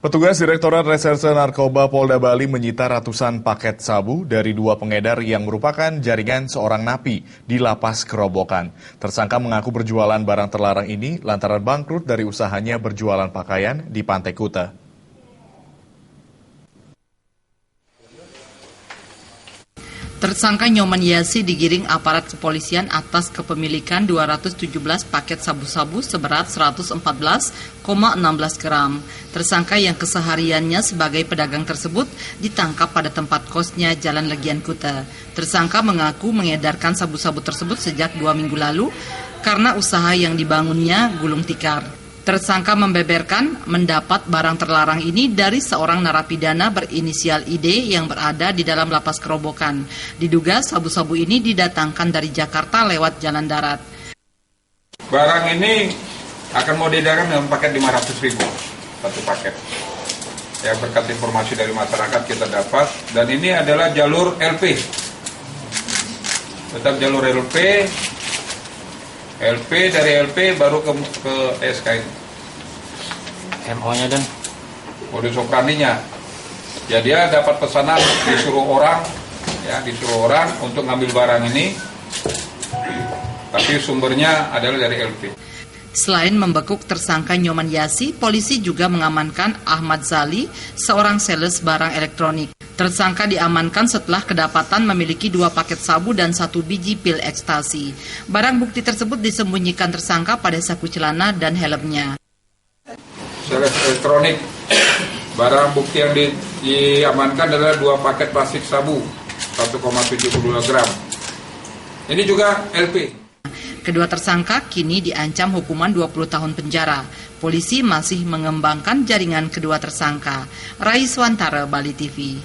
Petugas Direktorat Reserse Narkoba Polda Bali menyita ratusan paket sabu dari dua pengedar yang merupakan jaringan seorang napi di Lapas Kerobokan. Tersangka mengaku berjualan barang terlarang ini lantaran bangkrut dari usahanya berjualan pakaian di Pantai Kuta. Tersangka Nyoman Yasi digiring aparat kepolisian atas kepemilikan 217 paket sabu-sabu seberat 114,16 gram. Tersangka yang kesehariannya sebagai pedagang tersebut ditangkap pada tempat kosnya Jalan Legian Kuta. Tersangka mengaku mengedarkan sabu-sabu tersebut sejak 2 minggu lalu karena usaha yang dibangunnya gulung tikar. Tersangka membeberkan mendapat barang terlarang ini dari seorang narapidana berinisial ID yang berada di dalam Lapas Kerobokan. Diduga sabu-sabu ini didatangkan dari Jakarta lewat jalan darat. Barang ini akan mau diedarkan dengan paket 500.000 satu paket. Ya, berkat informasi dari masyarakat kita dapat, dan ini adalah jalur LP. Tetap jalur LP dari LP baru ke SK ini. MO-nya dan modus operandinya. Ya, dia dapat pesanan disuruh orang untuk ngambil barang ini, tapi sumbernya adalah dari LP. Selain membekuk tersangka Nyoman Yasi, polisi juga mengamankan Ahmad Zali, seorang sales barang elektronik. Tersangka diamankan setelah kedapatan memiliki 2 paket sabu dan 1 biji pil ekstasi. Barang bukti tersebut disembunyikan tersangka pada saku celana dan helmnya. Sales elektronik, barang bukti yang diamankan adalah 2 paket plastik sabu 1,72 gram. Ini juga LP. Kedua tersangka kini diancam hukuman 20 tahun penjara. Polisi masih mengembangkan jaringan kedua tersangka. Raiswantara, Bali TV.